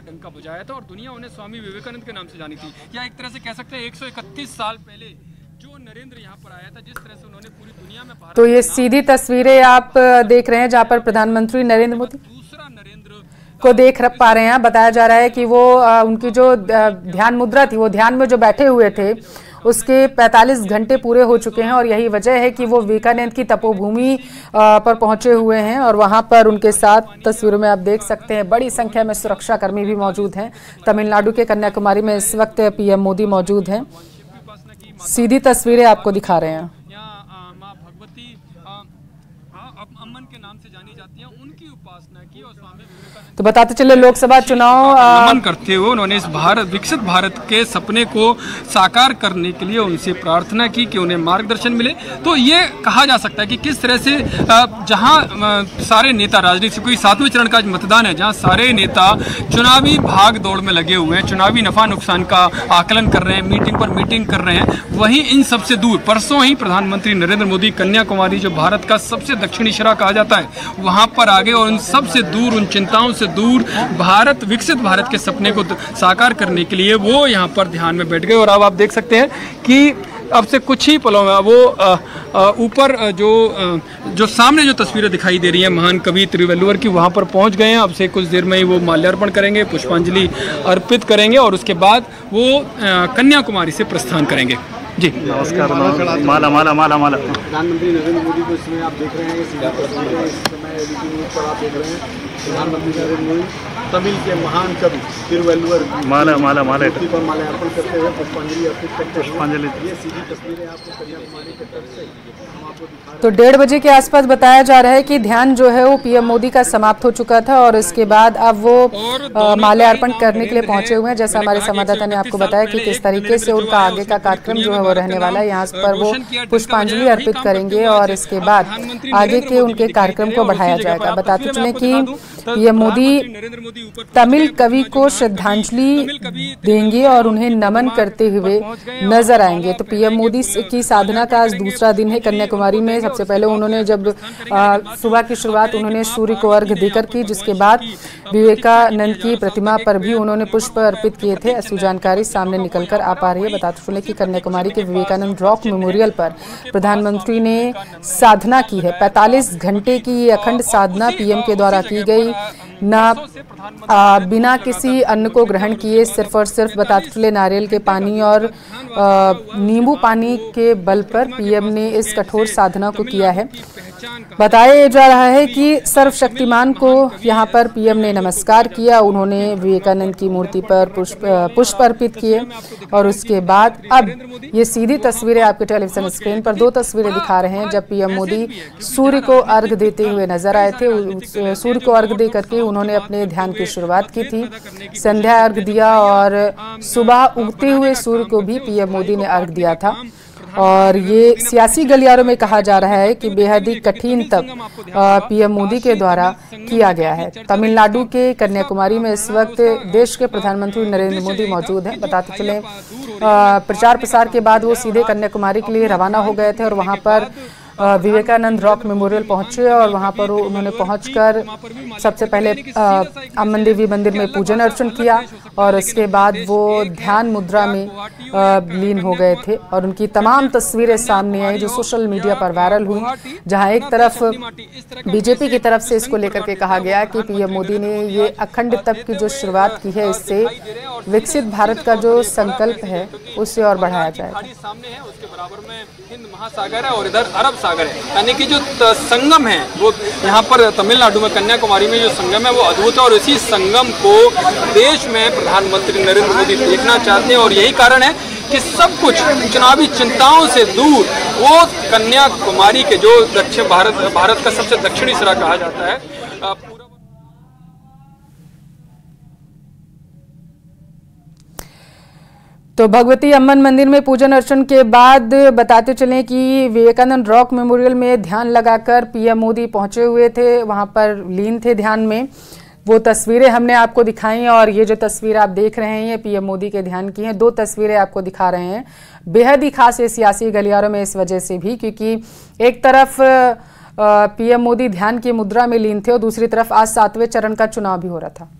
डंका बजाया था और दुनिया उन्हें स्वामी विवेकानंद के नाम से जानी थी। या एक तरह से कह सकते हैं 131 साल पहले जो नरेंद्र यहाँ पर आया था, जिस तरह से उन्होंने पूरी दुनिया में भारत। तो ये सीधी तस्वीरें आप देख रहे हैं जहाँ पर प्रधानमंत्री नरेंद्र मोदी दूसरा नरेंद्र को देख पा रहे हैं। बताया जा रहा है कि वो उनकी जो ध्यान मुद्रा थी, वो ध्यान में जो बैठे हुए थे उसके 45 घंटे पूरे हो चुके हैं और यही वजह है कि वो विवेकानंद की तपोभूमि पर पहुंचे हुए हैं और वहां पर उनके साथ तस्वीरों में आप देख सकते हैं बड़ी संख्या में सुरक्षाकर्मी भी मौजूद हैं। तमिलनाडु के कन्याकुमारी में इस वक्त पीएम मोदी मौजूद हैं। सीधी तस्वीरें आपको दिखा रहे हैं। माँ भगवती अम्मन के नाम से जानी जाती हैं, उनकी उपासना की और स्वामी विवेकानंद। तो बताते चले लोकसभा चुनाव नमन करते हुए उन्होंने इस विकसित भारत के सपने को साकार करने के लिए उनसे प्रार्थना की कि उन्हें मार्गदर्शन मिले। तो ये कहा जा सकता है कि किस तरह से जहां सारे नेता राजनीति कोई 7वें चरण का मतदान है, जहां सारे नेता चुनावी भाग दौड़ में लगे हुए हैं, चुनावी नफा नुकसान का आकलन कर रहे हैं, मीटिंग पर मीटिंग कर रहे हैं, वहीं इन सबसे दूर परसों ही प्रधानमंत्री नरेंद्र मोदी कन्याकुमारी जो भारत का सबसे दक्षिणी सिरा कहा जाता है वहां पर आगे और उन सबसे दूर, उन चिंताओं से दूर भारत, विकसित भारत के सपने को साकार करने के लिए वो यहाँ पर ध्यान में बैठ गए। और अब आप देख सकते हैं कि अब से कुछ ही पलों में वो ऊपर जो सामने जो तस्वीरें दिखाई दे रही हैं महान कवि तिरुवल्लुवर की, वहाँ पर पहुँच गए हैं। अब से कुछ देर में ही वो माल्यार्पण करेंगे, पुष्पांजलि अर्पित करेंगे और उसके बाद वो कन्याकुमारी से प्रस्थान करेंगे। जी नमस्कार। माला माला माला माला। प्रधानमंत्री नरेंद्र मोदी को इसमें आप देख रहे हैं, इस समय एबीपी न्यूज़ पर आप देख रहे हैं प्रधानमंत्री नरेंद्र मोदी तमिल के महान कवि तिरुवल्लुवर माला माला माला पर माल्यार्पण करते हुए पुष्पांजलि अर्पित करते हुए। ये सीधी तस्वीरें आपको कन्याकुमारी के तट से हम आपको दिखा रहे हैं। तो 1:30 बजे के आसपास बताया जा रहा है कि ध्यान जो है वो पीएम मोदी का समाप्त हो चुका था और इसके बाद अब वो माल्यार्पण करने के लिए पहुंचे हुए हैं। जैसा हमारे संवाददाता ने आपको बताया कि किस तरीके से उनका आगे का कार्यक्रम जो है वो रहने वाला है। यहाँ पर वो पुष्पांजलि अर्पित करेंगे और इसके बाद आगे के उनके कार्यक्रम को बढ़ाया जाएगा। बताते चले कि पीएम मोदी तमिल कवि को श्रद्धांजलि देंगे और उन्हें नमन करते हुए नजर आएंगे। तो पीएम मोदी की साधना का आज दूसरा दिन है कन्याकुमारी में। सबसे पहले उन्होंने जब सुबह की शुरुआत उन्होंने सूर्य को अर्घ्य देकर की, जिसके बाद विवेकानंद की प्रतिमा पर भी उन्होंने पुष्प अर्पित किए थे। ऐसी जानकारी सामने निकलकर आ पा रही है। बताते चले कि कन्याकुमारी के विवेकानंद रॉक मेमोरियल पर प्रधानमंत्री ने साधना की है। 45 घंटे की ये अखंड साधना पीएम के द्वारा की गई, ना बिना किसी अन्न को ग्रहण किए, सिर्फ और सिर्फ बताते चले नारियल के पानी और नींबू पानी के बल पर पीएम ने इस कठोर साधना को किया है। बताया जा रहा है कि सर्वशक्तिमान को यहाँ पर पीएम ने नमस्कार किया। उन्होंने विवेकानंद की मूर्ति पर पुष्प अर्पित किए और उसके बाद अब ये सीधी तस्वीरें आपके टेलीविजन स्क्रीन पर 2 तस्वीरें दिखा रहे हैं जब पीएम मोदी सूर्य को अर्घ्य देते हुए नजर आए थे। सूर्य को अर्घ्य दे करके उन्होंने अपने ध्यान की शुरुआत की थी, संध्या अर्घ्य दिया और सुबह उगते हुए सूर्य को भी पीएम मोदी ने अर्घ्य दिया था। और ये सियासी गलियारों में कहा जा रहा है कि बेहद ही कठिन तप पीएम मोदी के द्वारा किया गया है। तमिलनाडु के कन्याकुमारी में इस वक्त देश के प्रधानमंत्री नरेंद्र मोदी मौजूद हैं। बताते चले प्रचार प्रसार के बाद वो सीधे कन्याकुमारी के लिए रवाना हो गए थे और वहां पर विवेकानंद रॉक मेमोरियल पहुंचे और वहां पर उन्होंने पहुंचकर सबसे पहले अम्मन देवी मंदिर में पूजन अर्चन किया और उसके बाद वो ध्यान मुद्रा में लीन हो गए थे और उनकी तमाम तस्वीरें सामने आई जो सोशल मीडिया पर वायरल हुई, जहां एक तरफ बीजेपी की तरफ से इसको लेकर के कहा गया कि पीएम मोदी ने ये अखंड तप की जो शुरुआत की है, इससे विकसित भारत का जो संकल्प है उसे और बढ़ाया जाएगा। सामने है, उसके बराबर में हिंद महासागर है और इधर अरब सागर है, यानी कि जो संगम है वो यहाँ पर तमिलनाडु में कन्याकुमारी में जो संगम है वो अद्भुत है और इसी संगम को देश में प्रधानमंत्री नरेंद्र मोदी देखना चाहते हैं और यही कारण है कि सब कुछ चुनावी चिंताओं से दूर वो कन्याकुमारी के जो दक्षिण भारत का सबसे दक्षिणी सिरा कहा जाता है। तो भगवती अम्मन मंदिर में पूजन अर्चन के बाद बताते चलें कि विवेकानंद रॉक मेमोरियल में ध्यान लगाकर पीएम मोदी पहुंचे हुए थे, वहां पर लीन थे ध्यान में। वो तस्वीरें हमने आपको दिखाई और ये जो तस्वीर आप देख रहे हैं ये पीएम मोदी के ध्यान की हैं। 2 तस्वीरें आपको दिखा रहे हैं, बेहद ही खास है सियासी गलियारों में इस वजह से भी क्योंकि एक तरफ पीएम मोदी ध्यान की मुद्रा में लीन थे और दूसरी तरफ आज 7वें चरण का चुनाव भी हो रहा था।